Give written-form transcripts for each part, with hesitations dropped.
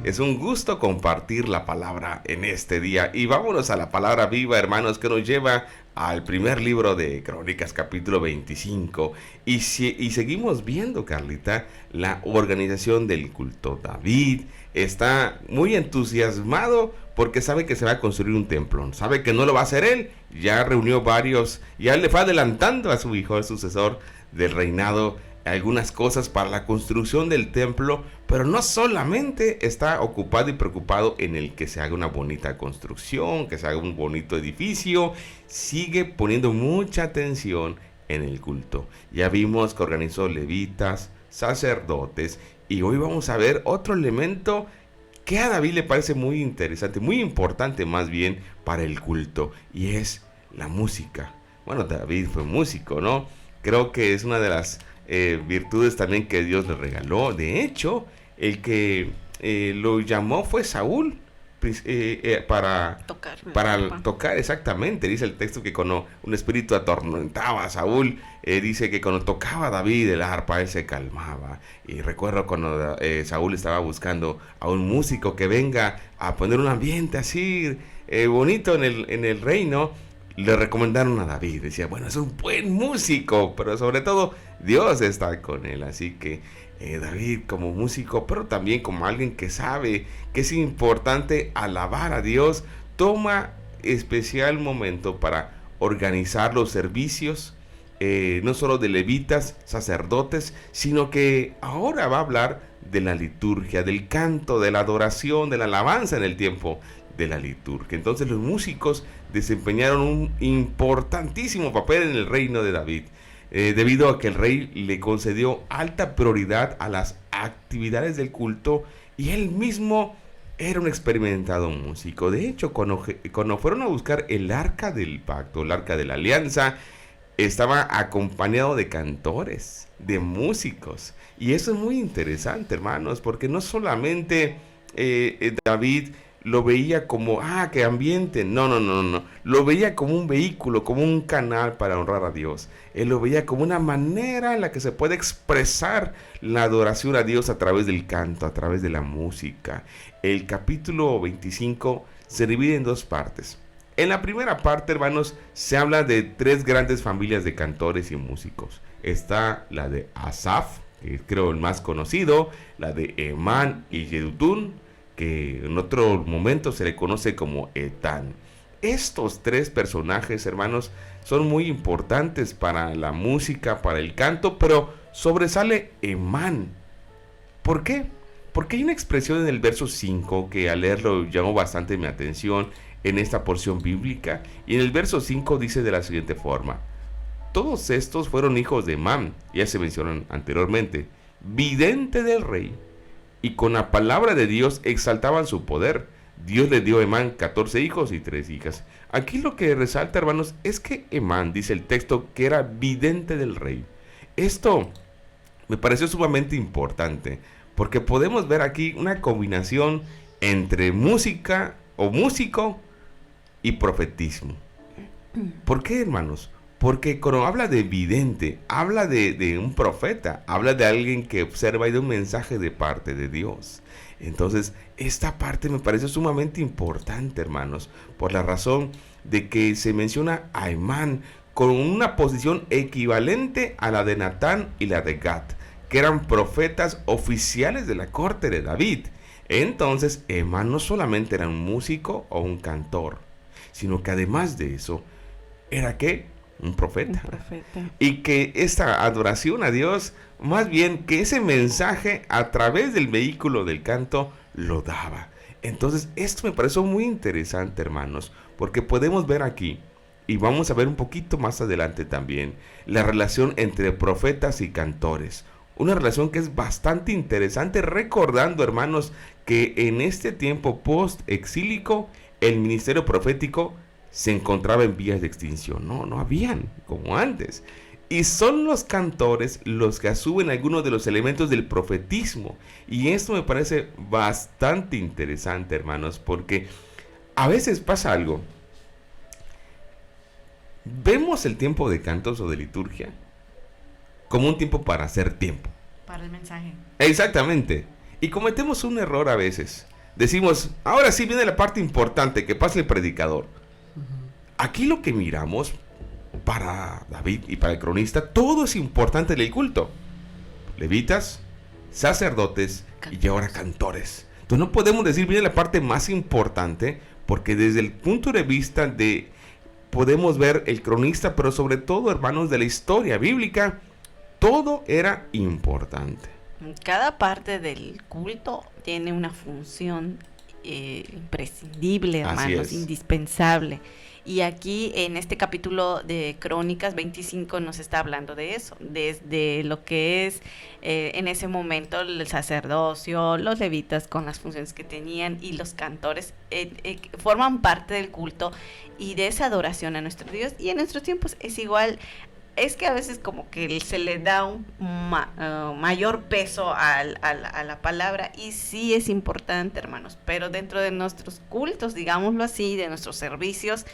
Es un gusto compartir la palabra en este día. Y vámonos a la palabra viva, hermanos, que nos lleva al primer libro de Crónicas, capítulo 25. Y seguimos viendo, Carlita, la organización del culto. David está muy entusiasmado porque sabe que se va a construir un templo. Sabe que no lo va a hacer él. Ya reunió varios, ya le fue adelantando a su hijo, el sucesor del reinado, algunas cosas para la construcción del templo, pero no solamente está ocupado y preocupado en el que se haga una bonita construcción, que se haga un bonito edificio, sigue poniendo mucha atención en el culto. Ya vimos que organizó levitas, sacerdotes, y hoy vamos a ver otro elemento que a David le parece muy interesante, muy importante más bien para el culto, y es la música. Bueno, David fue músico, ¿no? Creo que es una de las virtudes también que Dios le regaló. De hecho, el que lo llamó fue Saúl para tocar, exactamente. Dice el texto que cuando un espíritu atormentaba a Saúl, dice que cuando tocaba David el arpa, él se calmaba. Y recuerdo cuando Saúl estaba buscando a un músico que venga a poner un ambiente así bonito en el reino, le recomendaron a David. Decía, bueno, es un buen músico, pero sobre todo Dios está con él. Así que David como músico, pero también como alguien que sabe que es importante alabar a Dios, toma especial momento para organizar los servicios, no solo de levitas, sacerdotes, sino que ahora va a hablar de la liturgia, del canto, de la adoración, de la alabanza en el tiempo de la liturgia. Entonces los músicos desempeñaron un importantísimo papel en el reino de David, debido a que el rey le concedió alta prioridad a las actividades del culto, y él mismo era un experimentado músico. De hecho, cuando fueron a buscar el arca del pacto, el arca de la alianza, estaba acompañado de cantores, de músicos. Y eso es muy interesante, hermanos, porque no solamente David lo veía como, qué ambiente. No. Lo veía como un vehículo, como un canal para honrar a Dios. Él lo veía como una manera en la que se puede expresar la adoración a Dios a través del canto, a través de la música. El capítulo 25 se divide en dos partes. En la primera parte, hermanos, se habla de tres grandes familias de cantores y músicos. Está la de Asaf, que es creo el más conocido, la de Emán y Yedutún, que en otro momento se le conoce como Etán. Estos tres personajes, hermanos, son muy importantes para la música, para el canto, pero sobresale Emán. ¿Por qué? Porque hay una expresión en el verso 5 que al leerlo llamó bastante mi atención en esta porción bíblica, y en el verso 5 dice de la siguiente forma: todos estos fueron hijos de Emán, ya se mencionan anteriormente, vidente del rey, y con la palabra de Dios exaltaban su poder. Dios le dio a Emán 14 hijos y 3 hijas. Aquí lo que resalta, hermanos, es que Emán, dice el texto, que era vidente del rey. Esto me pareció sumamente importante, porque podemos ver aquí una combinación entre música o músico y profetismo. ¿Por qué, hermanos? Porque cuando habla de vidente, habla de un profeta, habla de alguien que observa y da un mensaje de parte de Dios. Entonces, esta parte me parece sumamente importante, hermanos, por la razón de que se menciona a Emán con una posición equivalente a la de Natán y la de Gad, que eran profetas oficiales de la corte de David. Entonces, Emán no solamente era un músico o un cantor, sino que además de eso, ¿era qué? Un profeta. Y que esta adoración a Dios, más bien que ese mensaje a través del vehículo del canto, lo daba. Entonces, esto me pareció muy interesante, hermanos, porque podemos ver aquí, y vamos a ver un poquito más adelante también, la relación entre profetas y cantores. Una relación que es bastante interesante, recordando, hermanos, que en este tiempo post-exílico, el ministerio profético se encontraba en vías de extinción. No habían como antes. Y son los cantores los que asumen algunos de los elementos del profetismo. Y esto me parece bastante interesante, hermanos, porque a veces pasa algo. Vemos el tiempo de cantos o de liturgia como un tiempo para hacer tiempo. Para el mensaje. Exactamente. Y cometemos un error a veces. decimos, ahora sí viene la parte importante, que pasa el predicador. Aquí lo que miramos para David y para el cronista, todo es importante en el culto. Levitas, sacerdotes y ahora cantores. Entonces no podemos decir viene la parte más importante, porque desde el punto de vista de podemos ver el cronista, pero sobre todo, hermanos, de la historia bíblica, todo era importante. Cada parte del culto tiene una función imprescindible, hermanos, indispensable. Y aquí en este capítulo de Crónicas 25 nos está hablando de eso, desde lo que es en ese momento el sacerdocio, los levitas con las funciones que tenían y los cantores forman parte del culto y de esa adoración a nuestro Dios. Y en nuestros tiempos es igual. Es que a veces como que se le da un mayor peso a la palabra, y sí es importante, hermanos, pero dentro de nuestros cultos, digámoslo así, de nuestros servicios,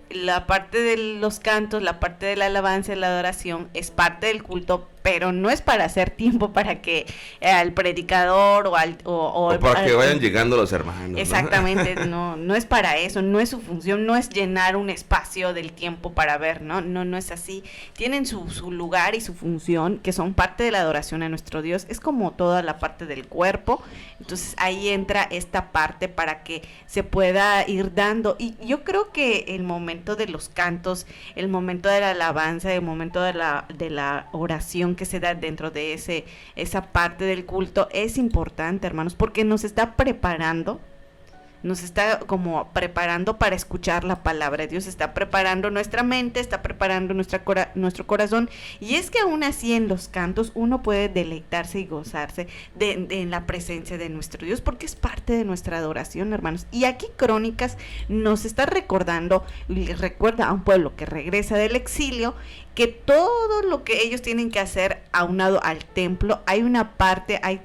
la parte de los cantos, la parte de la alabanza y la adoración es parte del culto, pero no es para hacer tiempo para que al predicador o para que vayan llegando los hermanos. Exactamente, no es para eso, no es su función, no es llenar un espacio del tiempo para ver, no es así. Tienen su lugar y su función, que son parte de la adoración a nuestro Dios. Es como toda la parte del cuerpo. Entonces ahí entra esta parte para que se pueda ir dando. Y yo creo que el momento de los cantos, el momento de la alabanza, el momento de la oración que se da dentro de esa parte del culto es importante, hermanos, porque nos está preparando para escuchar la palabra de Dios, está preparando nuestra mente, está preparando nuestro corazón. Y es que aún así en los cantos uno puede deleitarse y gozarse de la presencia de nuestro Dios, porque es parte de nuestra adoración, hermanos. Y aquí Crónicas nos está recordando, y recuerda a un pueblo que regresa del exilio, que todo lo que ellos tienen que hacer aunado al templo, hay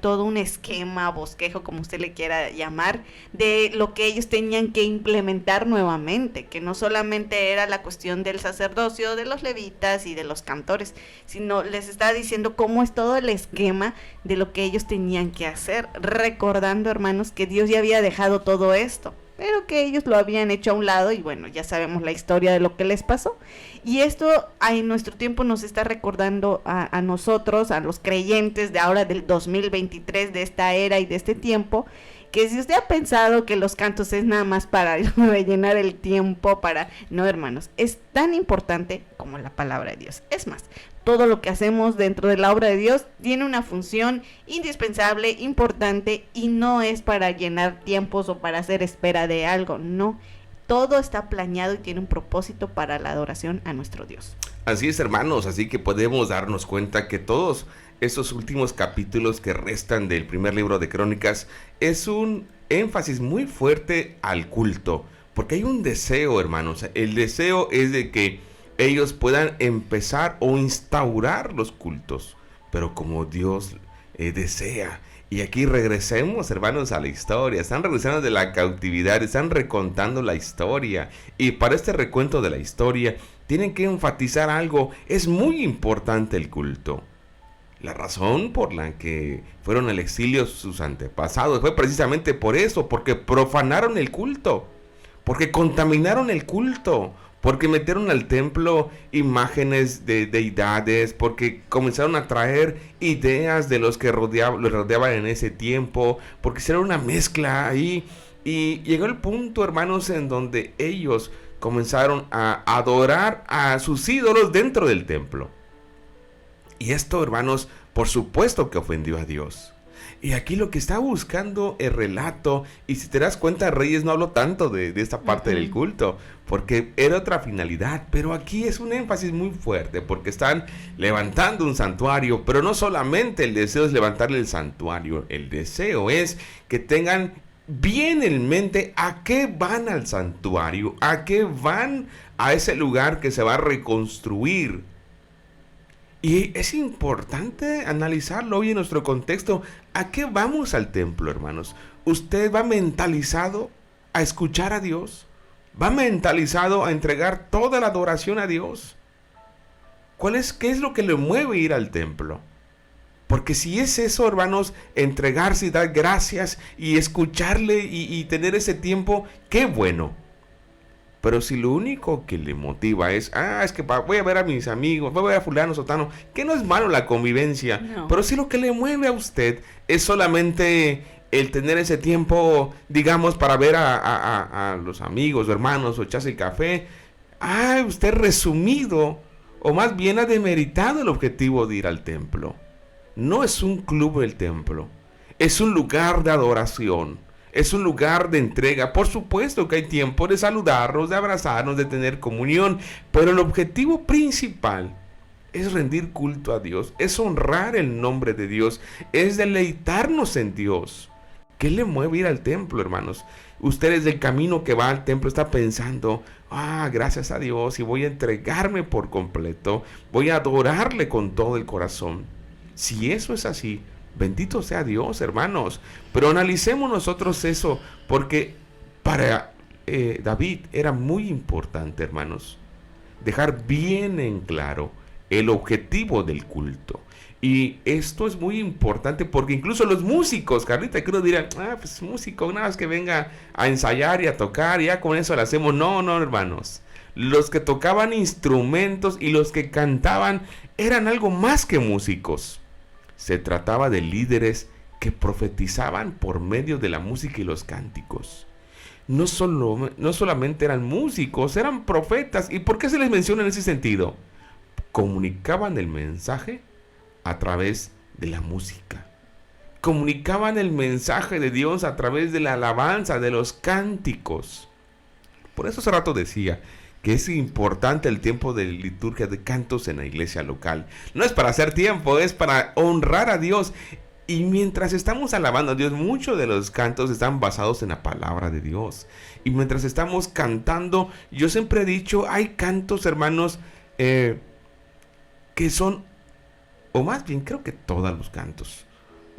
todo un esquema, bosquejo, como usted le quiera llamar, de lo que ellos tenían que implementar nuevamente, que no solamente era la cuestión del sacerdocio, de los levitas y de los cantores, sino les está diciendo cómo es todo el esquema de lo que ellos tenían que hacer, recordando, hermanos, que Dios ya había dejado todo esto, pero que ellos lo habían hecho a un lado, y bueno, ya sabemos la historia de lo que les pasó. Y esto en nuestro tiempo nos está recordando a nosotros, a los creyentes de ahora del 2023, de esta era y de este tiempo, que si usted ha pensado que los cantos es nada más para rellenar el tiempo, no, hermanos, es tan importante como la palabra de Dios. Es más, todo lo que hacemos dentro de la obra de Dios tiene una función indispensable, importante, y no es para llenar tiempos o para hacer espera de algo, no. Todo está planeado y tiene un propósito para la adoración a nuestro Dios. Así es, hermanos, así que podemos darnos cuenta que todos esos últimos capítulos que restan del primer libro de Crónicas es un énfasis muy fuerte al culto, porque hay un deseo, hermanos. El deseo es de que ellos puedan empezar o instaurar los cultos, pero como Dios desea. Y aquí regresemos, hermanos, a la historia. Están regresando de la cautividad, están recontando la historia. Y para este recuento de la historia, tienen que enfatizar algo. Es muy importante el culto. La razón por la que fueron al exilio sus antepasados fue precisamente por eso, porque profanaron el culto, porque contaminaron el culto, porque metieron al templo imágenes de deidades, porque comenzaron a traer ideas de los que los rodeaban en ese tiempo, porque hicieron una mezcla ahí. Y llegó el punto, hermanos, en donde ellos comenzaron a adorar a sus ídolos dentro del templo. Y esto, hermanos, por supuesto que ofendió a Dios. Y aquí lo que está buscando el relato, y si te das cuenta, Reyes no habló tanto de esta parte del culto, porque era otra finalidad, pero aquí es un énfasis muy fuerte, porque están levantando un santuario, pero no solamente el deseo es levantarle el santuario, el deseo es que tengan bien en mente a qué van al santuario, a qué van a ese lugar que se va a reconstruir. Y es importante analizarlo hoy en nuestro contexto. ¿A qué vamos al templo, hermanos? ¿Usted va mentalizado a escuchar a Dios? ¿Va mentalizado a entregar toda la adoración a Dios? ¿Qué es lo que le mueve ir al templo? Porque si es eso, hermanos, entregarse y dar gracias y escucharle y tener ese tiempo, qué bueno. Pero si lo único que le motiva es que voy a ver a mis amigos, voy a ver a fulano, sotano, que no es malo la convivencia, No. pero si lo que le mueve a usted es solamente el tener ese tiempo, digamos, para ver a los amigos o hermanos o echarse el café, usted resumido, o más bien ha demeritado el objetivo de ir al templo. No es un club el templo, es un lugar de adoración, es un lugar de entrega. Por supuesto que hay tiempo de saludarnos, de abrazarnos, de tener comunión, pero el objetivo principal es rendir culto a Dios, es honrar el nombre de Dios, es deleitarnos en Dios. ¿Qué le mueve ir al templo, hermanos? Usted desde el camino que va al templo está pensando, gracias a Dios, y voy a entregarme por completo, voy a adorarle con todo el corazón. Si eso es así, bendito sea Dios, hermanos. Pero analicemos nosotros eso, porque para David era muy importante, hermanos, dejar bien en claro el objetivo del culto. Y esto es muy importante porque incluso los músicos, Carlita, que uno dirá, pues músico, nada más que venga a ensayar y a tocar, ya con eso lo hacemos. No, hermanos. Los que tocaban instrumentos y los que cantaban eran algo más que músicos. Se trataba de líderes que profetizaban por medio de la música y los cánticos. No solamente eran músicos, eran profetas. ¿Y por qué se les menciona en ese sentido? Comunicaban el mensaje a través de la música. Comunicaban el mensaje de Dios a través de la alabanza, de los cánticos. Por eso hace rato decía que es importante el tiempo de liturgia de cantos en la iglesia local. No es para hacer tiempo, es para honrar a Dios. Y mientras estamos alabando a Dios, muchos de los cantos están basados en la palabra de Dios. Y mientras estamos cantando, yo siempre he dicho, hay cantos, hermanos, que son, o más bien creo que todos los cantos,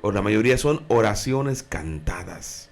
o la mayoría son oraciones cantadas.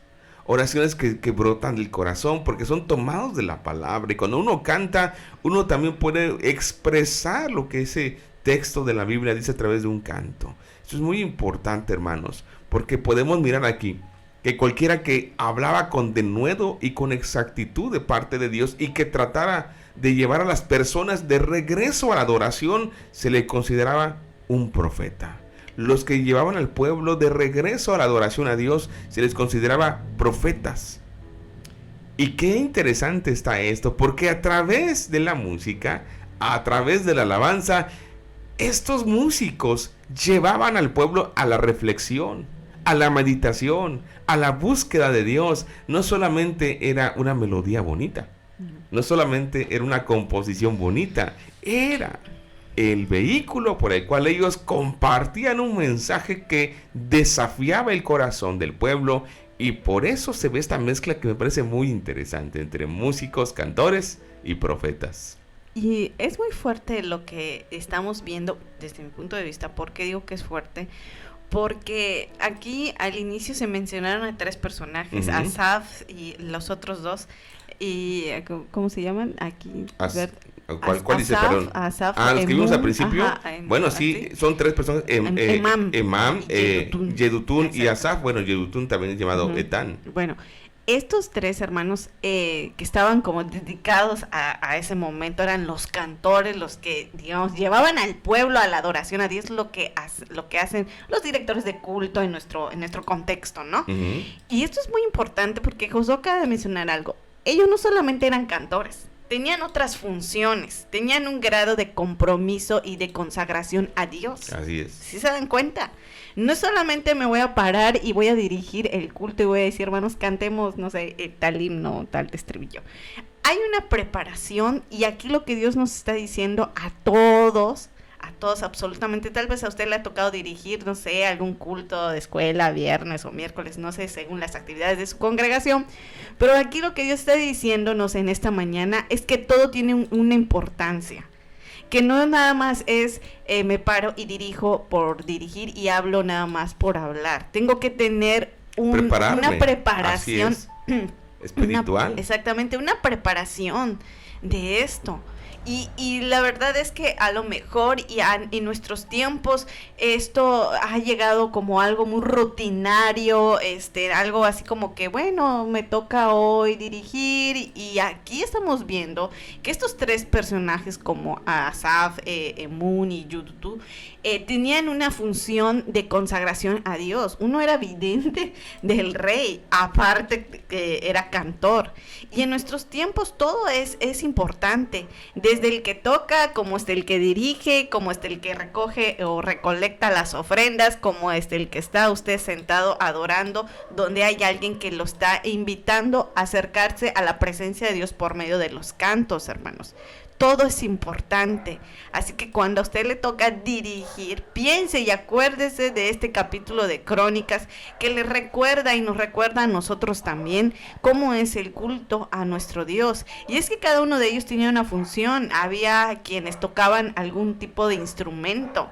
Oraciones que brotan del corazón porque son tomados de la palabra. Y cuando uno canta, uno también puede expresar lo que ese texto de la Biblia dice a través de un canto. Esto es muy importante, hermanos, porque podemos mirar aquí que cualquiera que hablaba con denuedo y con exactitud de parte de Dios y que tratara de llevar a las personas de regreso a la adoración, se le consideraba un profeta. Los que llevaban al pueblo de regreso a la adoración a Dios se les consideraba profetas. Y qué interesante está esto, porque a través de la música, a través de la alabanza, estos músicos llevaban al pueblo a la reflexión, a la meditación, a la búsqueda de Dios. No solamente era una melodía bonita, no solamente era una composición bonita, era el vehículo por el cual ellos compartían un mensaje que desafiaba el corazón del pueblo. Y por eso se ve esta mezcla que me parece muy interesante entre músicos, cantores y profetas. Y es muy fuerte lo que estamos viendo desde mi punto de vista. ¿Por qué digo que es fuerte? Porque aquí al inicio se mencionaron a 3 personajes, Asaf y los otros 2. Y ¿cómo se llaman? Aquí ¿Cuál dice, perdón? Asaf, los que vimos al principio. Ajá, bueno, sí, son 3 personas. Emam, Yedutún y Asaf. Bueno, Yedutún también es llamado Etán. Bueno, estos 3 hermanos que estaban como dedicados a ese momento eran los cantores, los que, digamos, llevaban al pueblo a la adoración a Dios, lo que hacen los directores de culto en nuestro contexto, ¿no? Y esto es muy importante porque Josué acaba de mencionar algo. Ellos no solamente eran cantores, tenían otras funciones, tenían un grado de compromiso y de consagración a Dios. Así es. ¿Sí se dan cuenta? No solamente me voy a parar y voy a dirigir el culto y voy a decir, hermanos, cantemos, no sé, tal himno, tal estribillo. Hay una preparación y aquí lo que Dios nos está diciendo a todos absolutamente, tal vez a usted le ha tocado dirigir, no sé, algún culto de escuela, viernes o miércoles, no sé, según las actividades de su congregación, pero aquí lo que Dios está diciéndonos en esta mañana es que todo tiene una importancia, que no nada más es me paro y dirijo por dirigir y hablo nada más por hablar, tengo que tener una preparación espiritual. Exactamente, una preparación de esto. Y la verdad es que a lo mejor en nuestros tiempos esto ha llegado como algo muy rutinario, algo así como que, bueno, me toca hoy dirigir. Y aquí estamos viendo que estos tres personajes como Asaf, Emun y Yudutu tenían una función de consagración a Dios. Uno era vidente del rey, aparte que era cantor. Y en nuestros tiempos todo es importante, desde el que toca, como el que dirige, como el que recoge o recolecta las ofrendas, como el que está usted sentado adorando, donde hay alguien que lo está invitando a acercarse a la presencia de Dios por medio de los cantos, hermanos. Todo es importante, así que cuando a usted le toca dirigir, piense y acuérdese de este capítulo de Crónicas que le recuerda y nos recuerda a nosotros también cómo es el culto a nuestro Dios. Y es que cada uno de ellos tenía una función, había quienes tocaban algún tipo de instrumento.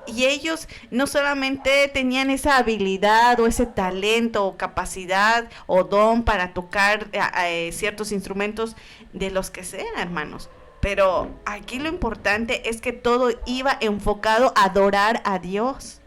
Y ellos no solamente tenían esa habilidad o ese talento o capacidad o don para tocar ciertos instrumentos de los que sean, hermanos. Pero aquí lo importante es que todo iba enfocado a adorar a Dios,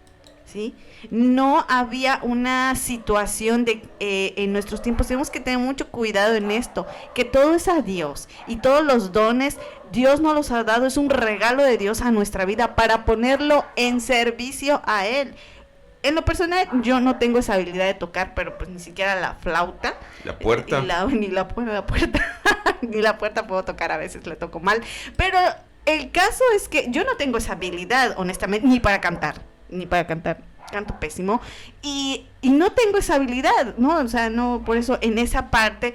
¿sí? No había una situación en nuestros tiempos. Tenemos que tener mucho cuidado en esto, que todo es a Dios y todos los dones Dios nos los ha dado, es un regalo de Dios a nuestra vida para ponerlo en servicio a Él. En lo personal, yo no tengo esa habilidad de tocar, pero pues ni siquiera la flauta. La puerta. Ni la puerta. Ni la puerta puedo tocar, a veces le toco mal. Pero el caso es que yo no tengo esa habilidad, honestamente, ni para cantar. Canto pésimo. Y no tengo esa habilidad, ¿no? O sea, no, por eso en esa parte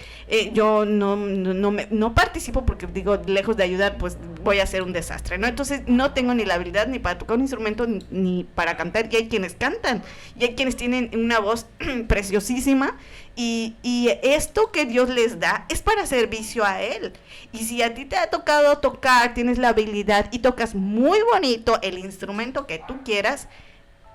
yo no participo porque digo, lejos de ayudar, pues voy a hacer un desastre, ¿no? Entonces no tengo ni la habilidad ni para tocar un instrumento ni para cantar. Y hay quienes cantan y hay quienes tienen una voz preciosísima y esto que Dios les da es para servicio a Él. Y si a ti te ha tocado tocar, tienes la habilidad y tocas muy bonito el instrumento que tú quieras,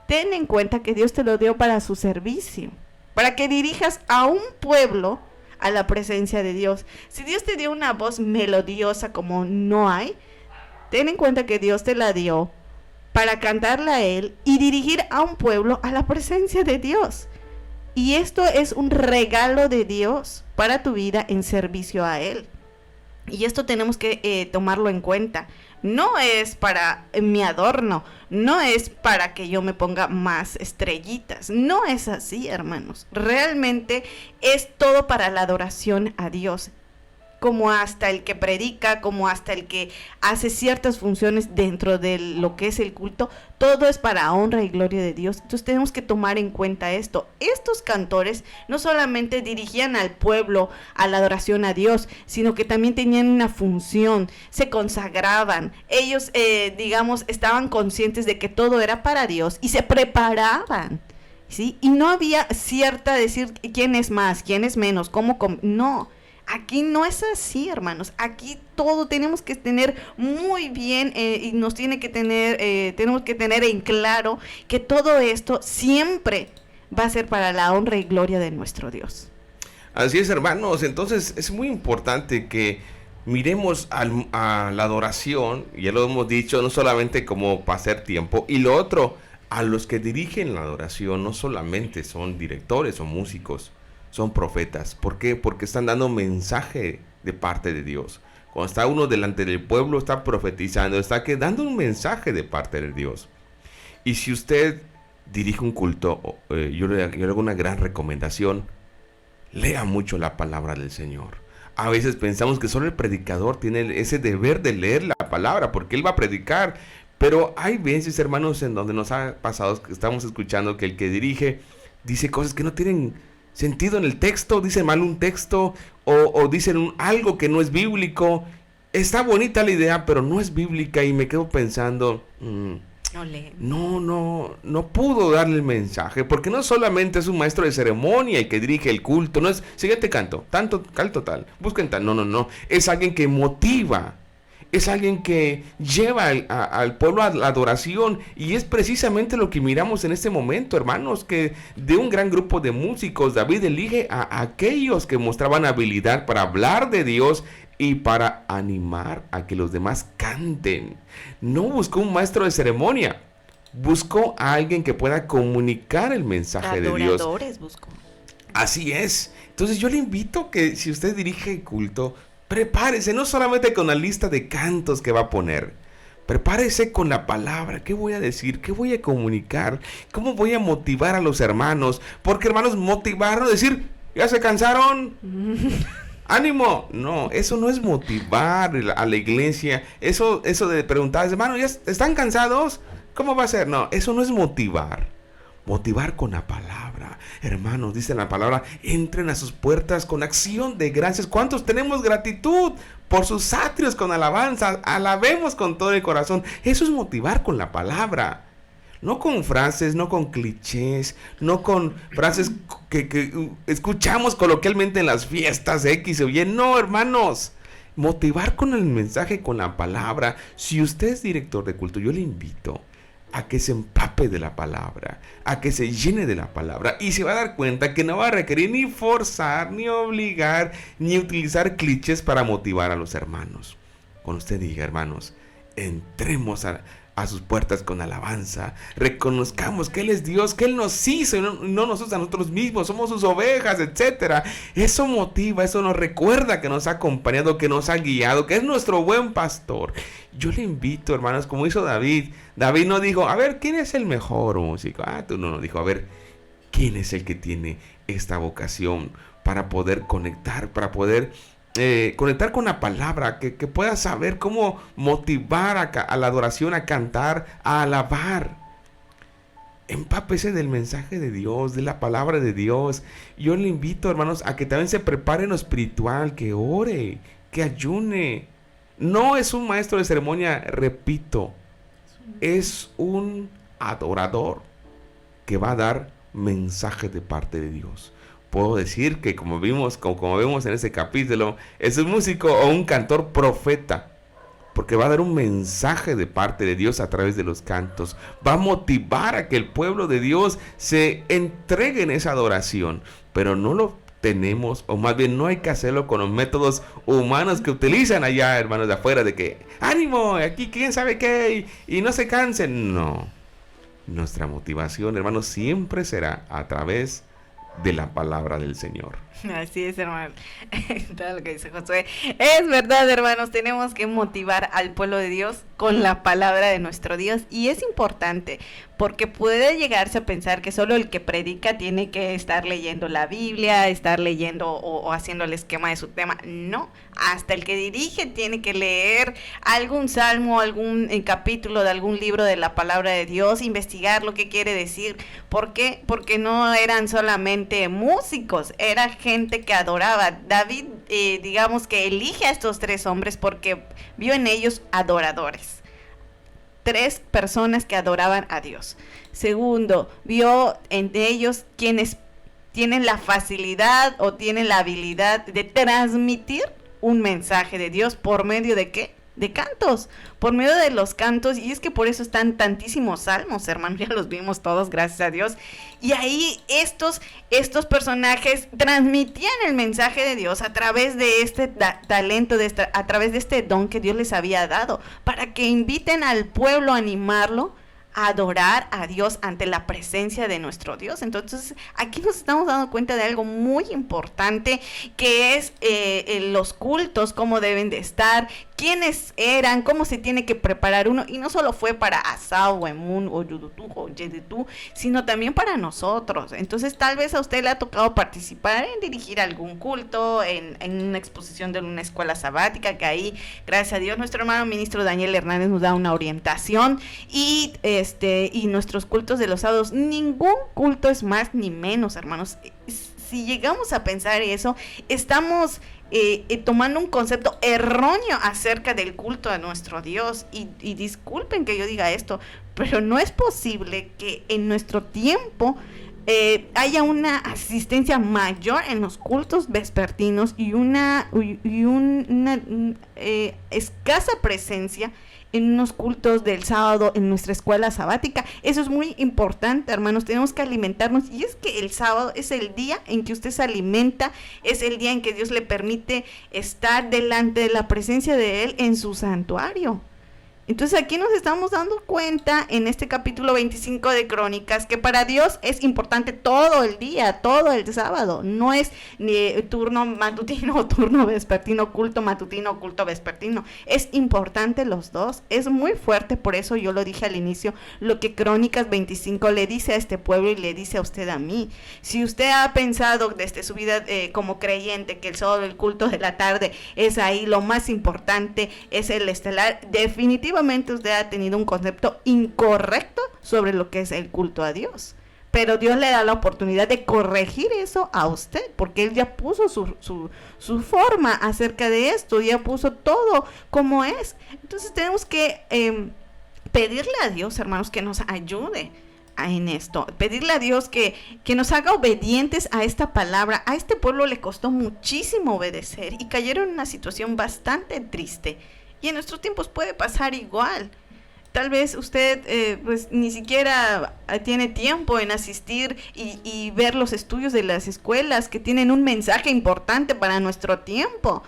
ten en cuenta que Dios te lo dio para su servicio, para que dirijas a un pueblo a la presencia de Dios. Si Dios te dio una voz melodiosa como no hay, ten en cuenta que Dios te la dio para cantarla a Él y dirigir a un pueblo a la presencia de Dios. Y esto es un regalo de Dios para tu vida en servicio a Él. Y esto tenemos que tomarlo en cuenta. No es para mi adorno, no es para que yo me ponga más estrellitas. No es así, hermanos. Realmente es todo para la adoración a Dios. Como hasta el que predica, como hasta el que hace ciertas funciones dentro de lo que es el culto, todo es para honra y gloria de Dios. Entonces tenemos que tomar en cuenta esto. Estos cantores no solamente dirigían al pueblo a la adoración a Dios, sino que también tenían una función, se consagraban. Ellos, estaban conscientes de que todo era para Dios y se preparaban, ¿sí? Y no había cierta decir quién es más, quién es menos, no. Aquí no es así, hermanos. Aquí todo tenemos que tener muy bien y tenemos que tener en claro que todo esto siempre va a ser para la honra y gloria de nuestro Dios. Así es, hermanos. Entonces es muy importante que miremos a la adoración, ya lo hemos dicho, no solamente como pasar tiempo. Y lo otro, a los que dirigen la adoración no solamente son directores o músicos, son profetas. ¿Por qué? Porque están dando mensaje de parte de Dios. Cuando está uno delante del pueblo, está profetizando, está dando un mensaje de parte de Dios. Y si usted dirige un culto, yo le hago una gran recomendación: lea mucho la palabra del Señor. A veces pensamos que solo el predicador tiene ese deber de leer la palabra, porque él va a predicar. Pero hay veces, hermanos, en donde nos ha pasado que estamos escuchando que el que dirige dice cosas que no tienen sentido en el texto, dicen mal un texto o dicen algo que no es bíblico. Está bonita la idea, pero no es bíblica, y me quedo pensando, no pudo darle el mensaje, porque no solamente es un maestro de ceremonia y que dirige el culto, no es siguiente canto tal, busquen tal, no, es alguien que motiva. Es alguien que lleva al pueblo a la adoración, y es precisamente lo que miramos en este momento, hermanos, que de un gran grupo de músicos, David elige a aquellos que mostraban habilidad para hablar de Dios y para animar a que los demás canten. No buscó un maestro de ceremonia, buscó a alguien que pueda comunicar el mensaje de Dios. Adoradores buscó. Así es. Entonces yo le invito que si usted dirige el culto, prepárese no solamente con la lista de cantos que va a poner. Prepárese con la palabra. ¿Qué voy a decir? ¿Qué voy a comunicar? ¿Cómo voy a motivar a los hermanos? Porque, hermanos, motivarnos, decir, ¿ya se cansaron? ¡Ánimo! No, eso no es motivar a la iglesia. Eso de preguntar, hermano, ¿ya están cansados? ¿Cómo va a ser? No, eso no es motivar. Motivar con la palabra. Hermanos, dice la palabra, entren a sus puertas con acción de gracias. ¿Cuántos tenemos gratitud por sus atrios con alabanza? Alabemos con todo el corazón. Eso es motivar con la palabra. No con frases, no con clichés, no con frases que escuchamos coloquialmente en las fiestas X o Y. No, hermanos. Motivar con el mensaje, con la palabra. Si usted es director de culto, yo le invito a que se empape de la palabra, a que se llene de la palabra, y se va a dar cuenta que no va a requerir ni forzar, ni obligar, ni utilizar clichés para motivar a los hermanos. Cuando usted diga, hermanos, entremos a sus puertas con alabanza, reconozcamos que Él es Dios, que Él nos hizo y no nos usa a nosotros mismos, somos sus ovejas, etcétera. Eso motiva, eso nos recuerda que nos ha acompañado, que nos ha guiado, que es nuestro buen pastor. Yo le invito, hermanos, como hizo David. David no dijo, a ver, ¿quién es el mejor músico? Tú no, dijo, a ver, ¿quién es el que tiene esta vocación para poder conectar, para poder conectar con la palabra, que pueda saber cómo motivar a la adoración, a cantar, a alabar? Empápese del mensaje de Dios, de la palabra de Dios. Yo le invito, hermanos, a que también se prepare en lo espiritual, que ore, que ayune. No es un maestro de ceremonia, repito, es un adorador que va a dar mensaje de parte de Dios. Puedo decir que como vemos en ese capítulo, es un músico o un cantor profeta, porque va a dar un mensaje de parte de Dios a través de los cantos. Va a motivar a que el pueblo de Dios se entregue en esa adoración, pero no lo tenemos, o más bien no hay que hacerlo con los métodos humanos que utilizan allá, hermanos de afuera, de que ánimo, aquí quién sabe qué, y no se cansen. No, nuestra motivación, hermanos, siempre será a través de la palabra del Señor. Así es, hermano. Todo lo que dice Josué es verdad, hermanos. Tenemos que motivar al pueblo de Dios con la palabra de nuestro Dios, y es importante porque puede llegarse a pensar que solo el que predica tiene que estar leyendo la Biblia, estar leyendo o haciendo el esquema de su tema. No, hasta el que dirige tiene que leer algún salmo, algún capítulo de algún libro de la palabra de Dios, investigar lo que quiere decir. ¿Por qué? Porque no eran solamente músicos, era gente que adoraba. David, digamos que elige a estos tres hombres porque vio en ellos adoradores. 3 personas que adoraban a Dios. Segundo, vio en ellos quienes tienen la facilidad o tienen la habilidad de transmitir un mensaje de Dios. ¿Por medio de qué? De cantos, por medio de los cantos. Y es que por eso están tantísimos salmos, hermanos, ya los vimos todos, gracias a Dios. Y ahí estos personajes transmitían el mensaje de Dios a través de este talento, a través de este don que Dios les había dado, para que inviten al pueblo a animarlo a adorar a Dios ante la presencia de nuestro Dios. Entonces aquí nos estamos dando cuenta de algo muy importante, que es los cultos, cómo deben de estar, quiénes eran, cómo se tiene que preparar uno. Y no solo fue para Asa o Emun o Yudutú o Yedutú, sino también para nosotros. Entonces tal vez a usted le ha tocado participar en dirigir algún culto, en una exposición de una escuela sabática, que ahí, gracias a Dios, nuestro hermano ministro Daniel Hernández nos da una orientación, y nuestros cultos de los sábados. Ningún culto es más ni menos, hermanos. Si llegamos a pensar eso, estamos tomando un concepto erróneo acerca del culto a nuestro Dios. Y disculpen que yo diga esto, pero no es posible que en nuestro tiempo haya una asistencia mayor en los cultos vespertinos y una escasa presencia en unos cultos del sábado en nuestra escuela sabática. Eso es muy importante, hermanos, tenemos que alimentarnos, y es que el sábado es el día en que usted se alimenta, es el día en que Dios le permite estar delante de la presencia de Él en su santuario. Entonces aquí nos estamos dando cuenta en este capítulo 25 de Crónicas que para Dios es importante todo el día, todo el sábado. No es ni turno matutino o turno vespertino, culto matutino, culto vespertino. Es importante los dos. Es muy fuerte, por eso yo lo dije al inicio, lo que Crónicas 25 le dice a este pueblo y le dice a usted, a mí. Si usted ha pensado desde su vida como creyente que el sábado, el culto de la tarde es ahí lo más importante, es el estelar, definitivamente usted ha tenido un concepto incorrecto sobre lo que es el culto a Dios. Pero Dios le da la oportunidad de corregir eso a usted, porque Él ya puso su forma acerca de esto, ya puso todo como es. Entonces tenemos que pedirle a Dios, hermanos, que nos ayude en esto, pedirle a Dios que nos haga obedientes a esta palabra. A este pueblo le costó muchísimo obedecer y cayeron en una situación bastante triste. Y en nuestros tiempos puede pasar igual. Tal vez usted pues ni siquiera tiene tiempo en asistir y ver los estudios de las escuelas que tienen un mensaje importante para nuestro tiempo.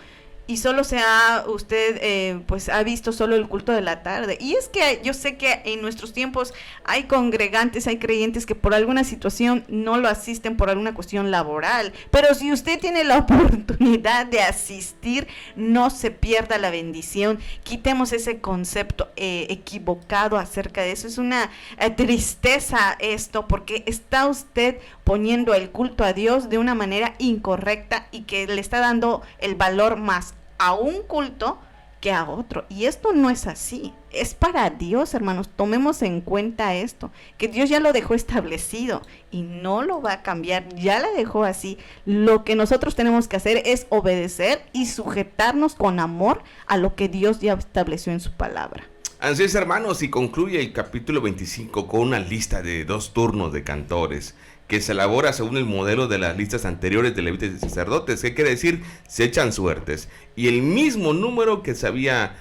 Y solo usted pues ha visto solo el culto de la tarde. Y es que yo sé que en nuestros tiempos hay congregantes, hay creyentes que por alguna situación no lo asisten por alguna cuestión laboral. Pero si usted tiene la oportunidad de asistir, no se pierda la bendición. Quitemos ese concepto equivocado acerca de eso. Es una tristeza esto, porque está usted poniendo el culto a Dios de una manera incorrecta y que le está dando el valor más a un culto que a otro. Y esto no es así. Es para Dios, hermanos. Tomemos en cuenta esto, que Dios ya lo dejó establecido y no lo va a cambiar. Ya la dejó así. Lo que nosotros tenemos que hacer es obedecer y sujetarnos con amor a lo que Dios ya estableció en su palabra. Así es, hermanos, y concluye el capítulo 25 con una lista de 2 turnos de cantores que se elabora según el modelo de las listas anteriores de levitas y sacerdotes. ¿Qué quiere decir? Se echan suertes. Y el mismo número que se había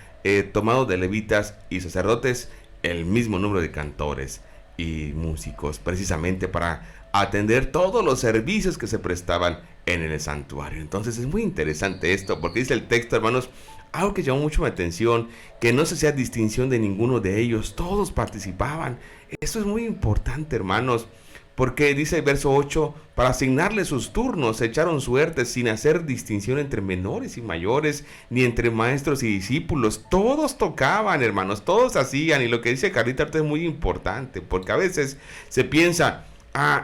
tomado de levitas y sacerdotes, el mismo número de cantores y músicos, precisamente para atender todos los servicios que se prestaban en el santuario. Entonces es muy interesante esto, porque dice el texto, hermanos, algo que llamó mucho mi atención, que no se hacía distinción de ninguno de ellos, todos participaban. Eso es muy importante, hermanos, porque dice el verso 8, para asignarle sus turnos se echaron suertes sin hacer distinción entre menores y mayores, ni entre maestros y discípulos. Todos tocaban, hermanos, todos hacían. Y lo que dice Carlita es muy importante, porque a veces se piensa,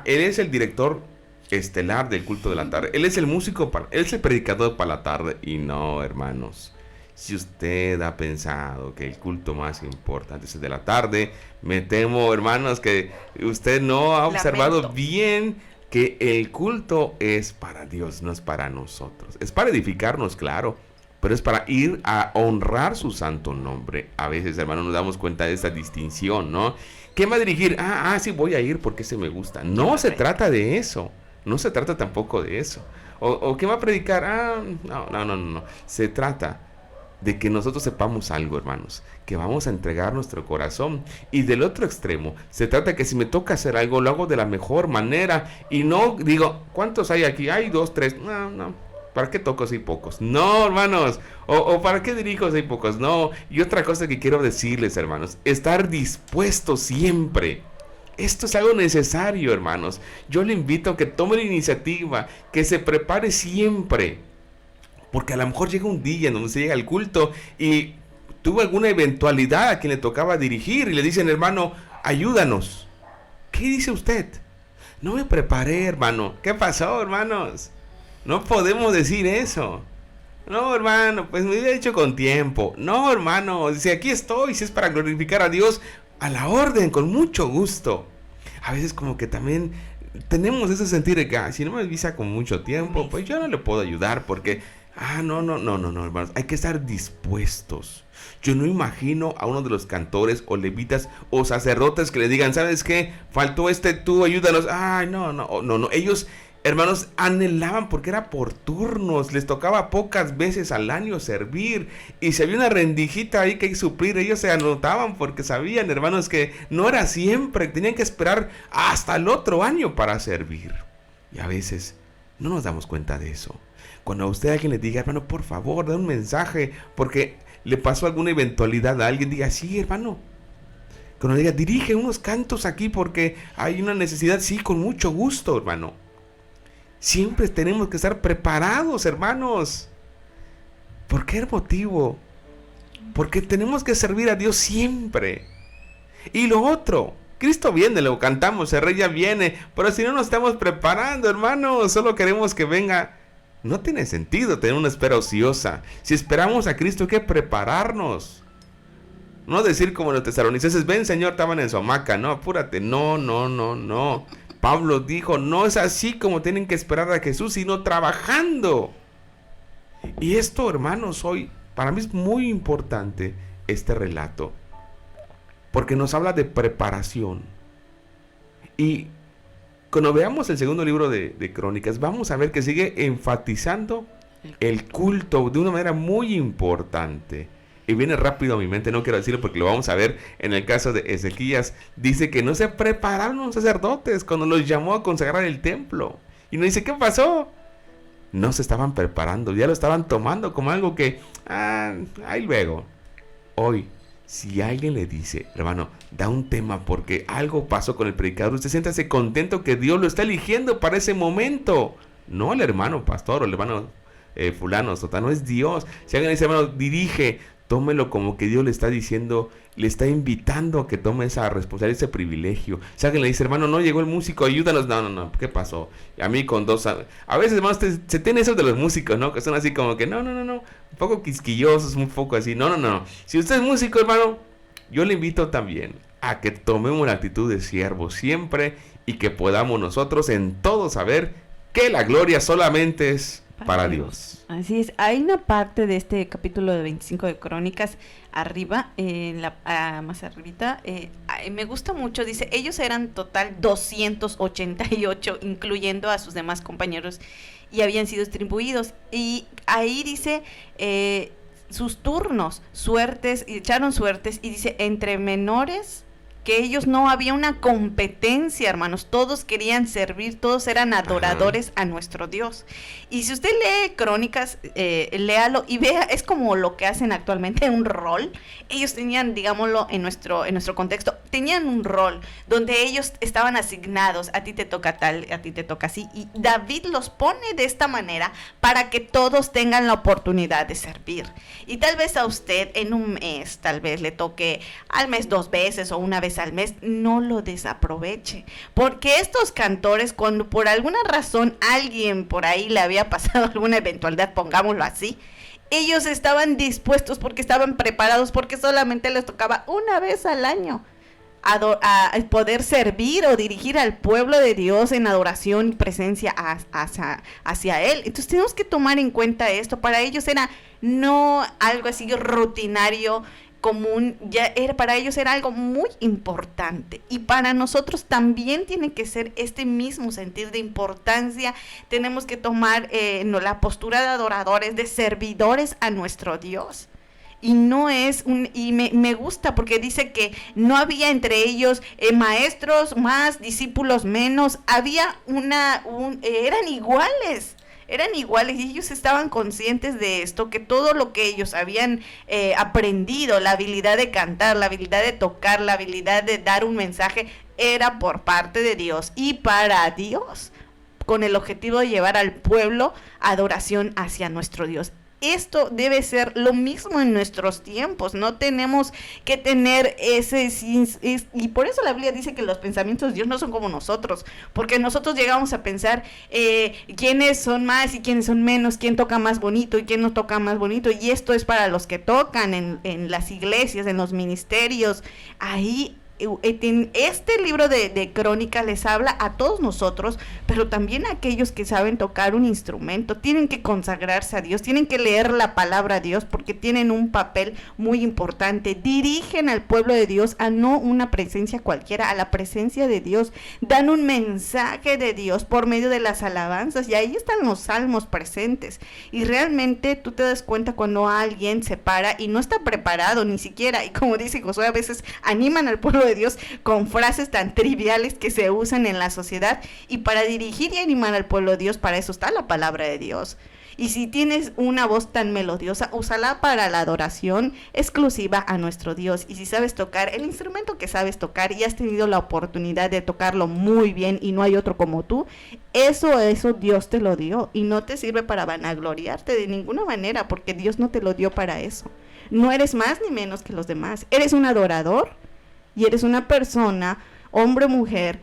él es el director estelar del culto de la tarde, él es el músico, él es el predicador para la tarde. Y no, hermanos, si usted ha pensado que el culto más importante es el de la tarde, me temo, hermanos, que usted no ha observado bien que el culto es para Dios, no es para nosotros. Es para edificarnos, claro, pero es para ir a honrar su santo nombre. A veces, hermanos, nos damos cuenta de esta distinción, ¿no? ¿Quién va a dirigir? Sí, voy a ir porque ese me gusta. No se trata de eso. No se trata tampoco de eso. ¿O quién va a predicar? No. Se trata de que nosotros sepamos algo, hermanos, que vamos a entregar nuestro corazón. Y del otro extremo, se trata de que si me toca hacer algo, lo hago de la mejor manera. Y no digo, ¿cuántos hay aquí? Hay 2, 3. No. ¿Para qué toco si hay pocos? No, hermanos. O ¿para qué dirijo si hay pocos? No. Y otra cosa que quiero decirles, hermanos, estar dispuestos siempre. Esto es algo necesario, hermanos. Yo le invito a que tome la iniciativa, que se prepare siempre. Porque a lo mejor llega un día en donde se llega al culto y tuvo alguna eventualidad a quien le tocaba dirigir y le dicen, hermano, ayúdanos. ¿Qué dice usted? No me preparé, hermano. ¿Qué pasó, hermanos? No podemos decir eso. No, hermano, pues me hubiera hecho con tiempo. No, hermano, si aquí estoy, si es para glorificar a Dios, a la orden, con mucho gusto. A veces como que también tenemos ese sentir de que si no me avisa con mucho tiempo, pues yo no le puedo ayudar porque... no, hermanos, hay que estar dispuestos. Yo no imagino a uno de los cantores o levitas o sacerdotes que le digan, ¿sabes qué? Faltó tú ayúdanos. No, ellos Hermanos, anhelaban porque era por turnos, les tocaba pocas veces al año servir, y si había una rendijita ahí que suplir, ellos se anotaban porque sabían, hermanos, que no era siempre, tenían que esperar hasta el otro año para servir. Y a veces no nos damos cuenta de eso. Cuando a usted alguien le diga, hermano, por favor, da un mensaje porque le pasó alguna eventualidad a alguien, diga, sí, hermano. Cuando le diga, dirige unos cantos aquí porque hay una necesidad, sí, con mucho gusto, hermano. Siempre tenemos que estar preparados, hermanos. ¿Por qué motivo? Porque tenemos que servir a Dios siempre. Y lo otro, Cristo viene, lo cantamos, el Rey ya viene, pero si no nos estamos preparando, hermanos, solo queremos que venga, no tiene sentido tener una espera ociosa. Si esperamos a Cristo hay que prepararnos. No decir como los tesalonicenses, ven Señor, estaban en su hamaca, no, apúrate, no. Pablo dijo, no es así como tienen que esperar a Jesús, sino trabajando. Y esto, hermanos, hoy, para mí es muy importante este relato, porque nos habla de preparación. Y cuando veamos el segundo libro de Crónicas, vamos a ver que sigue enfatizando el culto de una manera muy importante. Y viene rápido a mi mente, no quiero decirlo porque lo vamos a ver en el caso de Ezequías. Dice que no se prepararon los sacerdotes cuando los llamó a consagrar el templo. Y nos dice, ¿qué pasó? No se estaban preparando, ya lo estaban tomando como algo que, ahí luego. Hoy, si alguien le dice, hermano, da un tema porque algo pasó con el predicador, usted siéntase contento que Dios lo está eligiendo para ese momento. No el hermano pastor o el hermano fulano, sotano, es Dios. Si alguien le dice, hermano, dirige, tómelo como que Dios le está diciendo, le está invitando a que tome esa responsabilidad, ese privilegio. Si alguien le dice, hermano, no llegó el músico, ayúdanos. No, ¿qué pasó? A mí con dos... A veces, hermanos, se tiene eso de los músicos, ¿no? Que son así como que, no. Un poco quisquillosos, un poco así. No. Si usted es músico, hermano, yo le invito también a que tomemos la actitud de siervo siempre y que podamos nosotros en todo saber que la gloria solamente es para Dios. Así es. Hay una parte de este capítulo de 25 de Crónicas arriba, más arribita, me gusta mucho, dice, ellos eran total 288, incluyendo a sus demás compañeros, y habían sido distribuidos. Y ahí dice, sus turnos, suertes, y echaron suertes, y dice, entre menores que ellos no había una competencia, hermanos, todos querían servir, todos eran adoradores a nuestro Dios. Y si usted lee Crónicas, léalo y vea, es como lo que hacen actualmente, un rol. Ellos tenían, digámoslo, en nuestro contexto, tenían un rol donde ellos estaban asignados, a ti te toca tal, a ti te toca así, y David los pone de esta manera para que todos tengan la oportunidad de servir. Y tal vez a usted en un mes, tal vez le toque al mes 2 veces o una vez al mes, no lo desaproveche, porque estos cantores, cuando por alguna razón alguien por ahí le había pasado alguna eventualidad, pongámoslo así, ellos estaban dispuestos porque estaban preparados, porque solamente les tocaba una vez al año a poder servir o dirigir al pueblo de Dios en adoración y presencia hacia Él. Entonces tenemos que tomar en cuenta esto. Para ellos era no algo así rutinario, común, para ellos era algo muy importante, y para nosotros también tiene que ser este mismo sentir de importancia. Tenemos que tomar la postura de adoradores, de servidores a nuestro Dios. Y no es me gusta porque dice que no había entre ellos maestros más, discípulos menos, había eran iguales. Y ellos estaban conscientes de esto, que todo lo que ellos habían aprendido, la habilidad de cantar, la habilidad de tocar, la habilidad de dar un mensaje, era por parte de Dios y para Dios, con el objetivo de llevar al pueblo adoración hacia nuestro Dios. Esto debe ser lo mismo en nuestros tiempos. No tenemos que tener y por eso la Biblia dice que los pensamientos de Dios no son como nosotros, porque nosotros llegamos a pensar quiénes son más y quiénes son menos, quién toca más bonito y quién no toca más bonito, y esto es para los que tocan en las iglesias, en los ministerios. Ahí Este libro de Crónicas les habla a todos nosotros, pero también a aquellos que saben tocar un instrumento. Tienen que consagrarse a Dios, tienen que leer la palabra de Dios, porque tienen un papel muy importante. Dirigen al pueblo de Dios a no una presencia cualquiera, a la presencia de Dios. Dan un mensaje de Dios por medio de las alabanzas, y ahí están los salmos presentes. Y realmente tú te das cuenta cuando alguien se para y no está preparado ni siquiera, y como dice Josué, a veces animan al pueblo de Dios con frases tan triviales que se usan en la sociedad, y para dirigir y animar al pueblo de Dios, para eso está la palabra de Dios. Y si tienes una voz tan melodiosa, úsala para la adoración exclusiva a nuestro Dios. Y si sabes tocar el instrumento que sabes tocar y has tenido la oportunidad de tocarlo muy bien y no hay otro como tú, eso Dios te lo dio, y no te sirve para vanagloriarte de ninguna manera, porque Dios no te lo dio para eso. No eres más ni menos que los demás. Eres un adorador y eres una persona, hombre o mujer,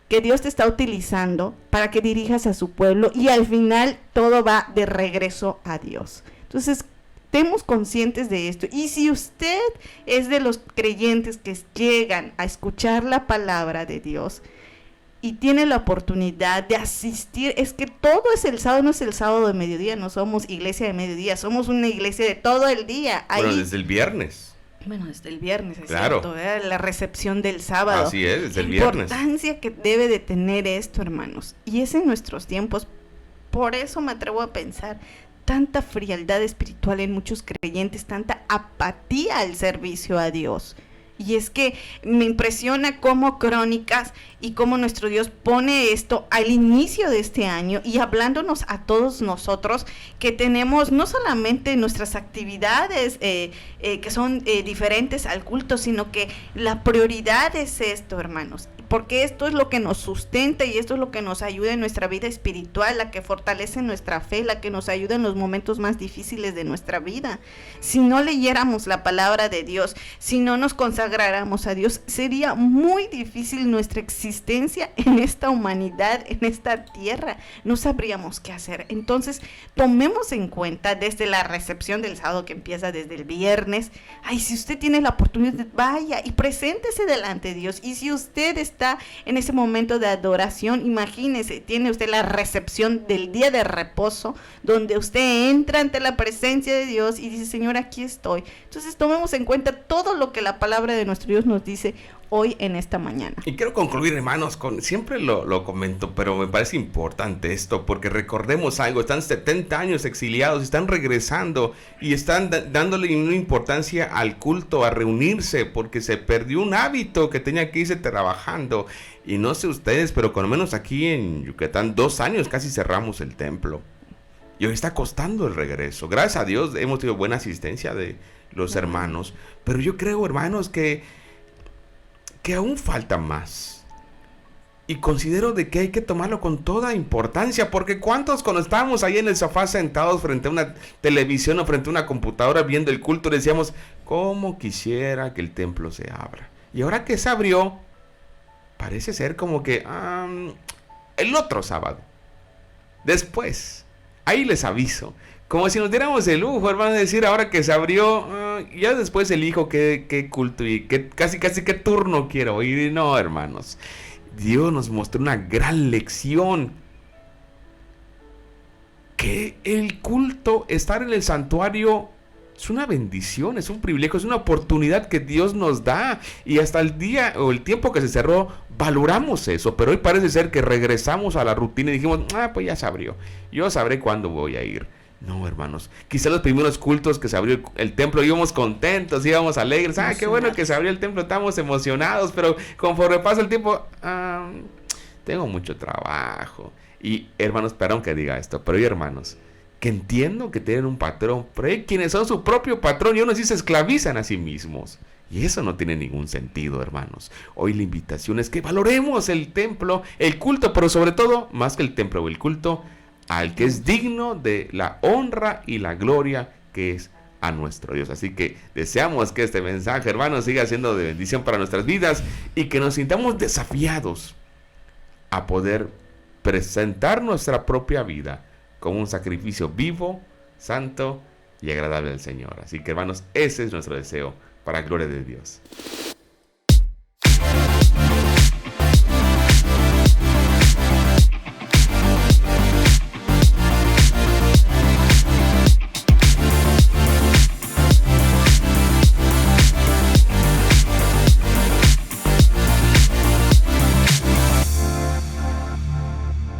que Dios te está utilizando para que dirijas a su pueblo, y al final todo va de regreso a Dios. Entonces, estemos conscientes de esto. Y si usted es de los creyentes que llegan a escuchar la palabra de Dios y tiene la oportunidad de asistir, es que todo es el sábado, no es el sábado de mediodía, no somos iglesia de mediodía, somos una iglesia de todo el día. Bueno, desde el viernes. Bueno, desde el viernes, es claro. cierto, la recepción del sábado. Así es, desde el viernes. La importancia que debe de tener esto, hermanos. Y es en nuestros tiempos. Por eso me atrevo a pensar, tanta frialdad espiritual en muchos creyentes, tanta apatía al servicio a Dios. Y es que me impresiona cómo Crónicas y cómo nuestro Dios pone esto al inicio de este año, y hablándonos a todos nosotros que tenemos no solamente nuestras actividades que son diferentes al culto, sino que la prioridad es esto, hermanos. Porque esto es lo que nos sustenta y esto es lo que nos ayuda en nuestra vida espiritual, la que fortalece nuestra fe, la que nos ayuda en los momentos más difíciles de nuestra vida. Si no leyéramos la palabra de Dios, si no nos consagráramos a Dios, sería muy difícil nuestra existencia en esta humanidad, en esta tierra. No sabríamos qué hacer. Entonces, tomemos en cuenta desde la recepción del sábado, que empieza desde el viernes. Ay, si usted tiene la oportunidad, vaya y preséntese delante de Dios. Y si usted está en ese momento de adoración, imagínese, tiene usted la recepción del día de reposo, donde usted entra ante la presencia de Dios y dice: Señor, aquí estoy. Entonces tomemos en cuenta todo lo que la palabra de nuestro Dios nos dice hoy en esta mañana. Y quiero concluir, hermanos, siempre lo comento, pero me parece importante esto, porque recordemos algo: están 70 años exiliados, están regresando y están dándole una importancia al culto, a reunirse, porque se perdió un hábito que tenía que irse trabajando. Y no sé ustedes, pero con lo menos aquí en Yucatán, 2 años casi cerramos el templo. Y hoy está costando el regreso. Gracias a Dios hemos tenido buena asistencia de los hermanos, pero yo creo, hermanos, que aún falta más. Y considero de que hay que tomarlo con toda importancia, porque ¿cuántos cuando estábamos ahí en el sofá sentados frente a una televisión o frente a una computadora viendo el culto decíamos: cómo quisiera que el templo se abra? Y ahora que se abrió, parece ser como que el otro sábado, después, ahí les aviso. Como si nos diéramos el lujo, hermano, de decir: ahora que se abrió, ya después elijo qué culto y casi qué turno quiero oír. Y no, hermanos, Dios nos mostró una gran lección. Que el culto, estar en el santuario, es una bendición, es un privilegio, es una oportunidad que Dios nos da. Y hasta el día o el tiempo que se cerró, valoramos eso. Pero hoy parece ser que regresamos a la rutina y dijimos: pues ya se abrió, yo sabré cuándo voy a ir. No, hermanos, quizás los primeros cultos que se abrió el templo íbamos contentos, íbamos alegres. Qué bueno que se abrió el templo, estamos emocionados. Pero conforme pasa el tiempo, tengo mucho trabajo. Y hermanos, perdón que diga esto, pero hay hermanos que entiendo que tienen un patrón, pero hay quienes son su propio patrón y aún así se esclavizan a sí mismos. Y eso no tiene ningún sentido, hermanos. Hoy la invitación es que valoremos el templo, el culto, pero sobre todo, más que el templo o el culto, al que es digno de la honra y la gloria, que es a nuestro Dios. Así que deseamos que este mensaje, hermanos, siga siendo de bendición para nuestras vidas y que nos sintamos desafiados a poder presentar nuestra propia vida como un sacrificio vivo, santo y agradable al Señor. Así que, hermanos, ese es nuestro deseo para gloria de Dios.